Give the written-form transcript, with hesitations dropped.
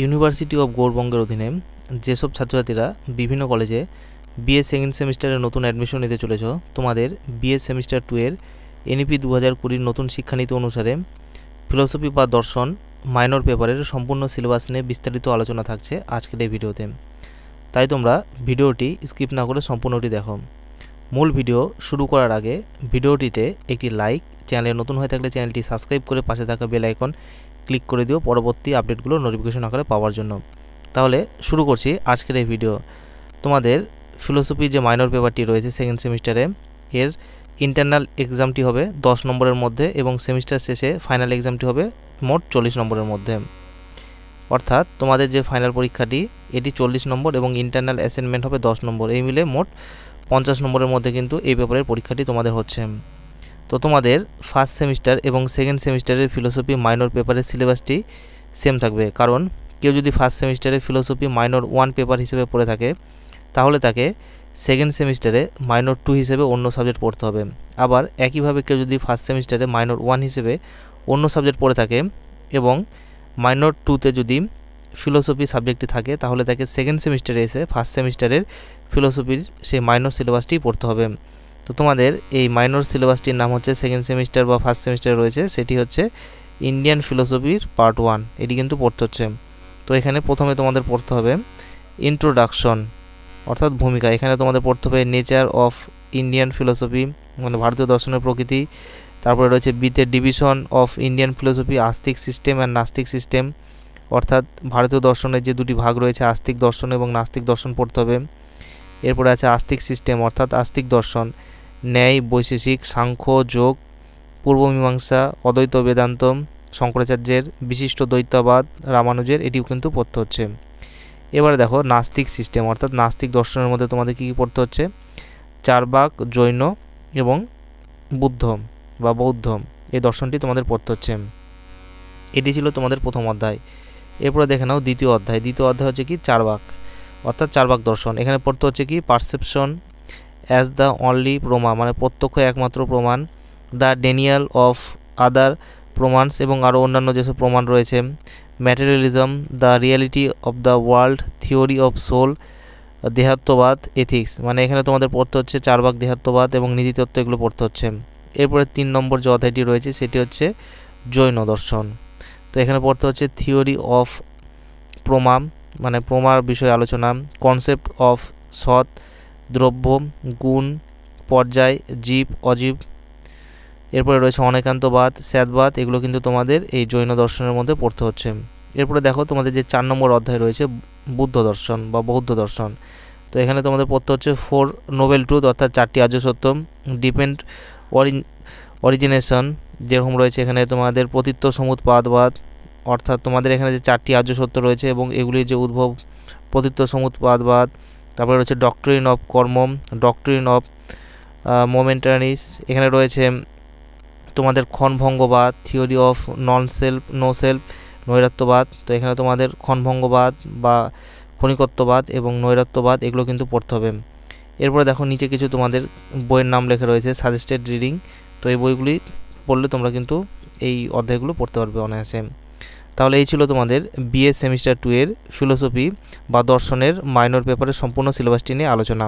University of গৌড়বঙ্গের অধীনে যেসব ছাত্রছাত্রীরা বিভিন্ন কলেজে বিএ সেকেন্ড সেমিস্টারে নতুন অ্যাডমিশন নিতে চলেছ, তোমাদের বিএ সেমিস্টার 2 এর এনইপি 2020 নতুন শিক্ষানীতি অনুসারে ফিলোসফি বা দর্শন মাইনর পেপারের সম্পূর্ণ সিলেবাস নিয়ে বিস্তারিত আলোচনা থাকছে আজকের এই ভিডিওতে। তাই তোমরা ভিডিওটি স্কিপ না করে সম্পূর্ণটি দেখো। মূল ভিডিও শুরু করার আগে ভিডিওটিতে একটি লাইক, চ্যানেলে নতুন হয়ে থাকলে চ্যানেলটি সাবস্ক্রাইব করে পাশে থাকা বেল আইকন ক্লিক করে দিও পরবর্তী আপডেটগুলো নোটিফিকেশন আকারে পাওয়ার জন্য। তাহলে শুরু করছি আজকের এই ভিডিও। তোমাদের ফিলোসফি যে মাইনর পেপারটি রয়েছে সেকেন্ড সেমিস্টারে, এর ইন্টারনাল এক্সামটি হবে 10 নম্বরের মধ্যে এবং সেমিস্টার শেষে ফাইনাল এক্সামটি হবে মোট 40 নম্বরের মধ্যে। অর্থাৎ তোমাদের যে ফাইনাল পরীক্ষাটি এটি 40 নম্বর এবং ইন্টারনাল অ্যাসাইনমেন্ট হবে 10 নম্বর, এই মিলে মোট 50 নম্বরের মধ্যে কিন্তু এই পেপারের পরীক্ষাটি তোমাদের হচ্ছে। তো তোমাদের ফার্স্ট সেমিস্টার এবং সেকেন্ড সেমিস্টারের ফিলোসফি মাইনর পেপারের সিলেবাসটি সেম থাকবে, কারণ কেউ যদি ফার্স্ট সেমিস্টারে ফিলোসফি মাইনর 1 পেপার হিসেবে পড়ে থাকে তাহলে তাকে সেকেন্ড সেমিস্টারে মাইনর 2 হিসেবে অন্য সাবজেক্ট পড়তে হবে। আবার একইভাবে কেউ যদি ফার্স্ট সেমিস্টারে মাইনর 1 হিসেবে অন্য সাবজেক্ট পড়ে থাকে এবং মাইনর 2তে যদি ফিলোসফি সাবজেক্টটি থাকে তাহলে তাকে সেকেন্ড সেমিস্টারে এসে ফার্স্ট সেমিস্টারের ফিলোসফির সেই মাইনর সিলেবাসটি পড়তে হবে। তো তোমাদের এই মাইনর সিলেবাসটির নাম হচ্ছে সেকেন্ড সেমিস্টার বা ফার্স্ট সেমিস্টারে রয়েছে, সেটি হচ্ছে ইন্ডিয়ান ফিলোসফির পার্ট 1, এটি কিন্তু পড়তে হচ্ছে। তো এখানে প্রথমে তোমাদের পড়তে হবে ইন্ট্রোডাকশন অর্থাৎ ভূমিকা। এখানে তোমাদের পড়তে হবে নেচার অফ ইন্ডিয়ান ফিলোসফি মানে ভারতীয় দর্শনের প্রকৃতি। তারপরে রয়েছে বিতে division of Indian philosophy, Astik system and নাস্তিক সিস্টেম, অর্থাৎ ভারতীয় দর্শনের যে দুটি ভাগ রয়েছে আস্তিক দর্শন এবং নাস্তিক দর্শন পড়তে হবে। এরপরে আছে আস্তিক সিস্টেম অর্থাৎ আস্তিক দর্শন, ন্যায়, বৈশেষিক, সাংখ্য, যোগ, পূর্বমীমাংসা, অদ্বৈত বেদান্ত, শঙ্করাচার্যের, বিশিষ্ট দ্বৈতবাদ, রামানুজের, এটিও কিন্তু পড়তে হচ্ছে। এবারে দেখো নাস্তিক সিস্টেম অর্থাৎ নাস্তিক দর্শনের মধ্যে তোমাদের কী কী পড়তে হচ্ছে, চারবাক, জৈন এবং বুদ্ধ বা বৌদ্ধ, এই দর্শনটি তোমাদের পড়তে হচ্ছে। এটি ছিল তোমাদের প্রথম অধ্যায়। এরপরে দেখে নাও দ্বিতীয় অধ্যায়। দ্বিতীয় অধ্যায় হচ্ছে কি চারবাক অর্থাৎ চারবাক দর্শন। এখানে পড়তে হচ্ছে কি পারসেপশন অ্যাজ দ্য অনলি প্রমা মানে প্রত্যক্ষ একমাত্র প্রমাণ, দ্য ডেনিয়াল অফ আদার প্রমাণস এবং আরও অন্যান্য যেসব প্রমাণ রয়েছে, materialism, the reality of the world, theory of soul, দেহাত্মবাদ, এথিক্স, মানে এখানে তোমাদের পড়তে হচ্ছে চারবাক, দেহাত্মবাদ এবং নীতিতত্ত্ব, এগুলো পড়তে হচ্ছে। এরপরে 3 নম্বর যে অধ্যায়টি রয়েছে সেটি হচ্ছে জৈন দর্শন। তো এখানে পড়তে হচ্ছে থিওরি অফ প্রমা মানে প্রমার বিষয়ে আলোচনা, কনসেপ্ট অফ সৎ, দ্রব্য, গুণ, পর্যায়, জীব, অজীব। এরপরে রয়েছে অনেকান্তবাদ, স্যাদবাদ, এগুলো কিন্তু তোমাদের এই জৈন দর্শনের মধ্যে পড়তে হচ্ছে। এরপরে দেখো তোমাদের যে 4 নম্বর অধ্যায় রয়েছে বুদ্ধ দর্শন বা বৌদ্ধ দর্শন। তো এখানে তোমাদের পড়তে হচ্ছে 4 নোবেল ট্রুথ অর্থাৎ 4টি আর্য সত্য, ডিপেন্ড অরিজিনেশন যেরকম রয়েছে এখানে তোমাদের পতিত্ব সমুৎপাদবাদ, অর্থাৎ তোমাদের এখানে যে 4টি আর্য সত্য রয়েছে এবং এগুলির যে উদ্ভব, পতিত্ব সমুৎপাদবাদ। তারপরে রয়েছে doctrine of karma, doctrine of momentariness, এখানে রয়েছে তোমাদের ক্ষণভঙ্গবাদ, theory of non self, no self, নৈরাত্যবাদ। তো এখানে তোমাদের ক্ষণভঙ্গবাদ বা ক্ষণিকত্ববাদ এবং নৈরাত্যবাদ, এগুলো কিন্তু পড়তে হবে। এরপরে দেখো নিচে কিছু তোমাদের বইয়ের নাম লেখা রয়েছে সাজেস্টেড রিডিং। তো এই বইগুলি পড়লে তোমরা কিন্তু এই অধ্যায়গুলো পড়তে পারবে অনায়াসে। তাহলে এই ছিল তোমাদের বিএ সেমিস্টার 2 এর ফিলোসফি বা দর্শনের মাইনর পেপারের সম্পূর্ণ সিলেবাসটি নিয়ে আলোচনা।